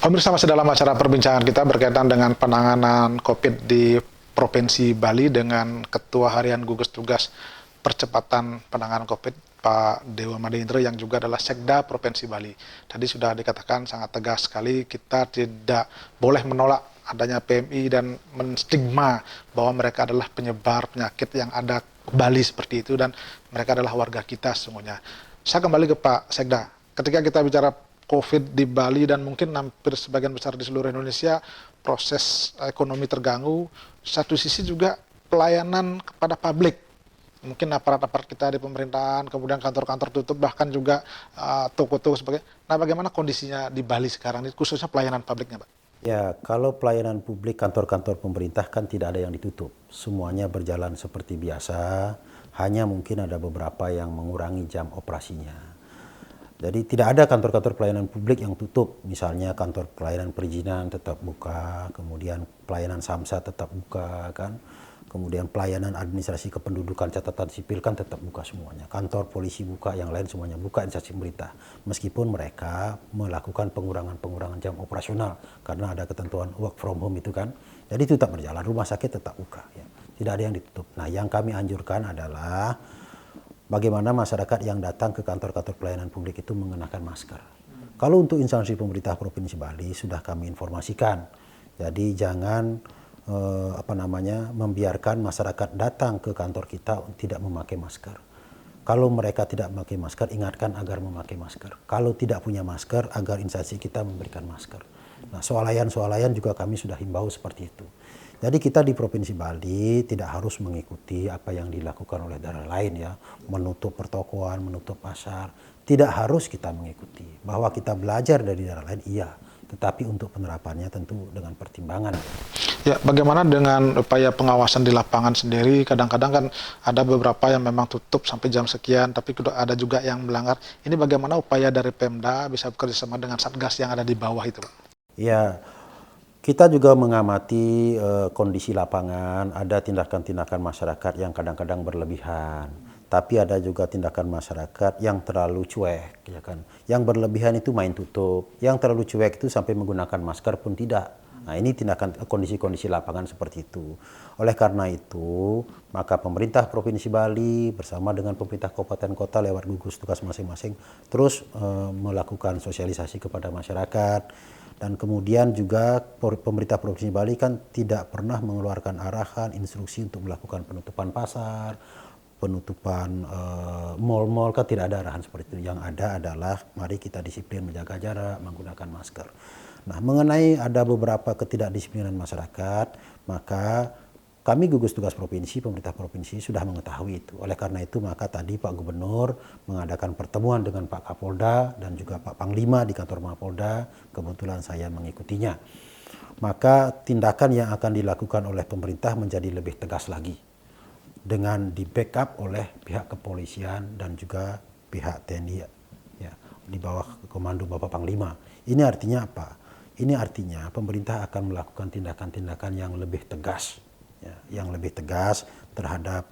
Pemirsa, masih dalam acara perbincangan kita berkaitan dengan penanganan COVID di Provinsi Bali dengan Ketua Harian Gugus Tugas Percepatan Penanganan COVID, Pak Dewa Madindra, yang juga adalah Sekda Provinsi Bali. Tadi sudah dikatakan sangat tegas sekali, kita tidak boleh menolak adanya PMI dan menstigma bahwa mereka adalah penyebar penyakit yang ada Bali seperti itu, dan mereka adalah warga kita semuanya. Saya kembali ke Pak Sekda. Ketika kita bicara COVID di Bali dan mungkin hampir sebagian besar di seluruh Indonesia, proses ekonomi terganggu. Satu sisi juga pelayanan kepada publik. Mungkin aparat-aparat kita di pemerintahan, kemudian kantor-kantor tutup, bahkan juga toko-toko sebagainya. Nah, bagaimana kondisinya di Bali sekarang, khususnya pelayanan publiknya, Pak? Ya, kalau pelayanan publik kantor-kantor pemerintah kan tidak ada yang ditutup. Semuanya berjalan seperti biasa, hanya mungkin ada beberapa yang mengurangi jam operasinya. Jadi tidak ada kantor-kantor pelayanan publik yang tutup. Misalnya kantor pelayanan perizinan tetap buka, kemudian pelayanan SAMSA tetap buka kan. Kemudian pelayanan administrasi kependudukan catatan sipil kan tetap buka semuanya. Kantor polisi buka, yang lain semuanya buka, instansi pemerintah. Meskipun mereka melakukan pengurangan jam operasional karena ada ketentuan work from home itu kan. Jadi tetap berjalan, rumah sakit tetap buka ya. Tidak ada yang ditutup. Nah, yang kami anjurkan adalah bagaimana masyarakat yang datang ke kantor-kantor pelayanan publik itu mengenakan masker. Kalau untuk instansi pemerintah Provinsi Bali sudah kami informasikan. Jadi jangan membiarkan masyarakat datang ke kantor kita tidak memakai masker. Kalau mereka tidak memakai masker, ingatkan agar memakai masker. Kalau tidak punya masker, agar instansi kita memberikan masker. Nah, swalayan juga kami sudah himbau seperti itu. Jadi kita di Provinsi Bali tidak harus mengikuti apa yang dilakukan oleh daerah lain ya, menutup pertokoan, menutup pasar. Tidak harus kita mengikuti. Bahwa kita belajar dari daerah lain, iya. Tetapi untuk penerapannya tentu dengan pertimbangan. Ya, bagaimana dengan upaya pengawasan di lapangan sendiri? Kadang-kadang kan ada beberapa yang memang tutup sampai jam sekian, tapi ada juga yang melanggar. Ini bagaimana upaya dari Pemda bisa bekerjasama dengan Satgas yang ada di bawah itu, Pak? Ya, kita juga mengamati kondisi lapangan, ada tindakan-tindakan masyarakat yang kadang-kadang berlebihan. Tapi ada juga tindakan masyarakat yang terlalu cuek, ya kan. Yang berlebihan itu main tutup, yang terlalu cuek itu sampai menggunakan masker pun tidak. Nah, ini tindakan kondisi-kondisi lapangan seperti itu. Oleh karena itu, maka pemerintah Provinsi Bali bersama dengan pemerintah kabupaten kota lewat gugus tugas masing-masing terus melakukan sosialisasi kepada masyarakat. Dan kemudian juga pemerintah Provinsi Bali kan tidak pernah mengeluarkan arahan, instruksi untuk melakukan penutupan pasar, penutupan mal-mal, kan tidak ada arahan seperti itu. Yang ada adalah mari kita disiplin menjaga jarak, menggunakan masker. Nah, mengenai ada beberapa ketidakdisiplinan masyarakat, maka kami gugus tugas provinsi, pemerintah provinsi sudah mengetahui itu. Oleh karena itu, maka tadi Pak Gubernur mengadakan pertemuan dengan Pak Kapolda dan juga Pak Panglima di kantor Mapolda. Kebetulan saya mengikutinya. Maka tindakan yang akan dilakukan oleh pemerintah menjadi lebih tegas lagi, dengan di backup oleh pihak kepolisian dan juga pihak TNI ya, di bawah komando Bapak Panglima. Ini artinya apa? Ini artinya pemerintah akan melakukan tindakan-tindakan yang lebih tegas, ya, yang lebih tegas terhadap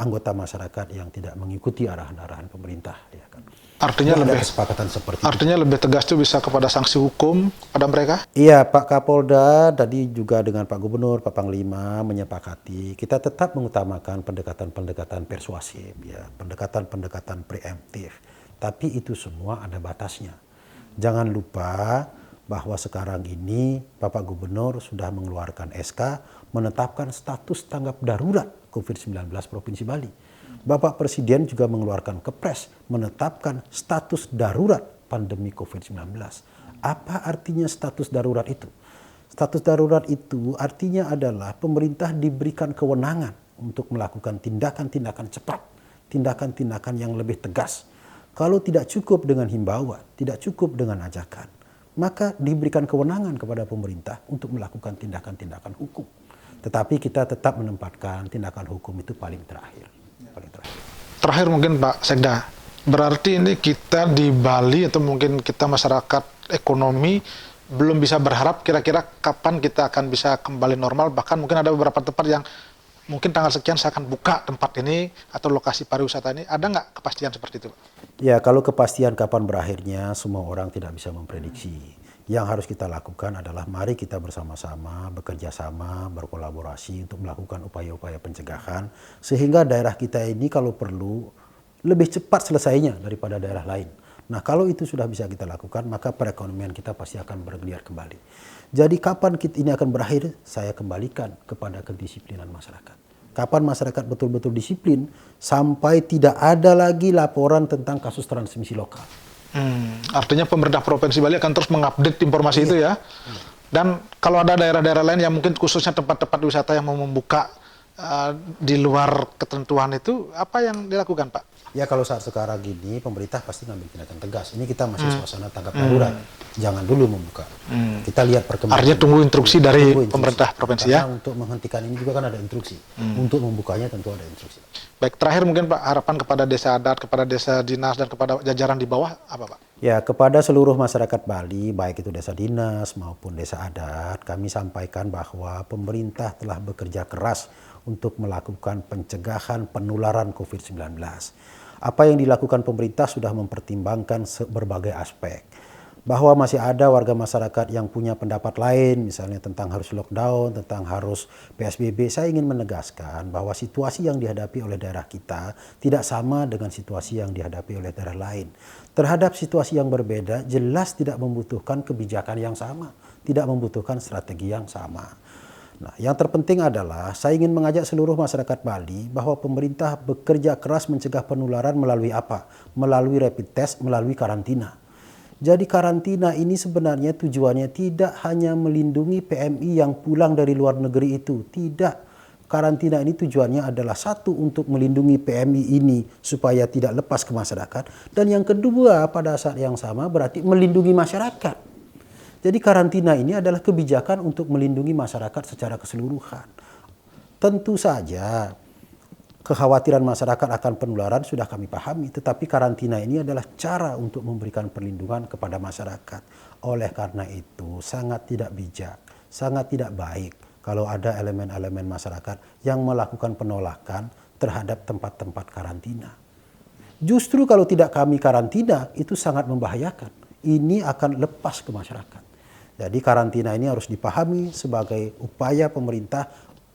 anggota masyarakat yang tidak mengikuti arahan-arahan pemerintah. Ya kan. Artinya ada lebih kesepakatan seperti artinya lebih tegas itu bisa kepada sanksi hukum pada mereka? Iya, Pak Kapolda tadi juga dengan Pak Gubernur, Pak Panglima menyepakati kita tetap mengutamakan pendekatan-pendekatan persuasif, ya, pendekatan-pendekatan preemptif. Tapi itu semua ada batasnya. Jangan lupa bahwa sekarang ini Bapak Gubernur sudah mengeluarkan SK menetapkan status tanggap darurat COVID-19 Provinsi Bali. Bapak Presiden juga mengeluarkan Kepres menetapkan status darurat pandemi COVID-19. Apa artinya status darurat itu? Status darurat itu artinya adalah pemerintah diberikan kewenangan untuk melakukan tindakan-tindakan cepat, tindakan-tindakan yang lebih tegas. Kalau tidak cukup dengan himbauan, tidak cukup dengan ajakan, maka diberikan kewenangan kepada pemerintah untuk melakukan tindakan-tindakan hukum. Tetapi kita tetap menempatkan tindakan hukum itu paling terakhir. Terakhir mungkin Pak Sekda, berarti ini kita di Bali atau mungkin kita masyarakat ekonomi belum bisa berharap kira-kira kapan kita akan bisa kembali normal, bahkan mungkin ada beberapa tempat yang mungkin tanggal sekian saya akan buka tempat ini atau lokasi pariwisata ini. Ada nggak kepastian seperti itu, Pak? Ya, kalau kepastian kapan berakhirnya semua orang tidak bisa memprediksi. Yang harus kita lakukan adalah mari kita bersama-sama, bekerja sama, berkolaborasi untuk melakukan upaya-upaya pencegahan sehingga daerah kita ini kalau perlu lebih cepat selesainya daripada daerah lain. Nah, kalau itu sudah bisa kita lakukan, maka perekonomian kita pasti akan bergeliat kembali. Jadi kapan ini akan berakhir? Saya kembalikan kepada kedisiplinan masyarakat. Kapan masyarakat betul-betul disiplin sampai tidak ada lagi laporan tentang kasus transmisi lokal. Artinya pemerintah Provinsi Bali akan terus mengupdate informasi itu ya. Dan kalau ada daerah-daerah lain yang mungkin khususnya tempat-tempat wisata yang mau membuka di luar ketentuan itu, apa yang dilakukan, Pak? Ya kalau saat sekarang gini pemerintah pasti ngambil tindakan tegas. Ini kita masih suasana tanggap darurat. Jangan dulu membuka. Kita lihat perkembangan. Artinya tunggu instruksi dari Tunggu instruksi. pemerintah provinsi Karena ya. untuk menghentikan ini juga kan ada instruksi. Untuk membukanya tentu ada instruksi. Baik, terakhir mungkin Pak, harapan kepada desa adat, kepada desa dinas, dan kepada jajaran di bawah apa Pak? Ya, kepada seluruh masyarakat Bali, baik itu desa dinas maupun desa adat, kami sampaikan bahwa pemerintah telah bekerja keras untuk melakukan pencegahan penularan COVID-19. Apa yang dilakukan pemerintah sudah mempertimbangkan berbagai aspek. Bahwa masih ada warga masyarakat yang punya pendapat lain, misalnya tentang harus lockdown, tentang harus PSBB, saya ingin menegaskan bahwa situasi yang dihadapi oleh daerah kita tidak sama dengan situasi yang dihadapi oleh daerah lain. Terhadap situasi yang berbeda, jelas tidak membutuhkan kebijakan yang sama, tidak membutuhkan strategi yang sama. Nah, yang terpenting adalah saya ingin mengajak seluruh masyarakat Bali bahwa pemerintah bekerja keras mencegah penularan melalui apa? Melalui rapid test, melalui karantina. Jadi karantina ini sebenarnya tujuannya tidak hanya melindungi PMI yang pulang dari luar negeri itu. Tidak. Karantina ini tujuannya adalah satu untuk melindungi PMI ini supaya tidak lepas ke masyarakat. Dan yang kedua pada saat yang sama berarti melindungi masyarakat. Jadi karantina ini adalah kebijakan untuk melindungi masyarakat secara keseluruhan. Tentu saja kekhawatiran masyarakat akan penularan sudah kami pahami, tetapi karantina ini adalah cara untuk memberikan perlindungan kepada masyarakat. Oleh karena itu sangat tidak bijak, sangat tidak baik kalau ada elemen-elemen masyarakat yang melakukan penolakan terhadap tempat-tempat karantina. Justru kalau tidak kami karantina itu sangat membahayakan. Ini akan lepas ke masyarakat. Jadi karantina ini harus dipahami sebagai upaya pemerintah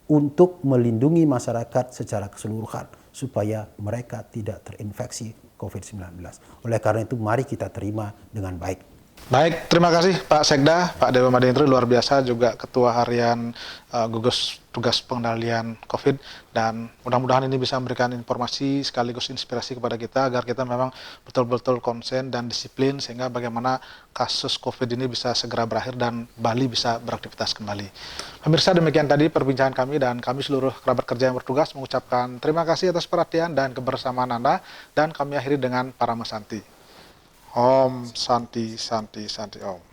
untuk melindungi masyarakat secara keseluruhan supaya mereka tidak terinfeksi COVID-19. Oleh karena itu mari kita terima dengan baik. Baik, terima kasih Pak Sekda, Pak Dewa Madindra, luar biasa, juga Ketua Harian Gugus Tugas Pengendalian COVID, dan mudah-mudahan ini bisa memberikan informasi sekaligus inspirasi kepada kita agar kita memang betul-betul konsen dan disiplin sehingga bagaimana kasus COVID ini bisa segera berakhir dan Bali bisa beraktivitas kembali. Pemirsa, demikian tadi perbincangan kami dan kami seluruh kerabat kerja yang bertugas mengucapkan terima kasih atas perhatian dan kebersamaan Anda, dan kami akhiri dengan Paramasanti. Om Santi Santi Santi Om.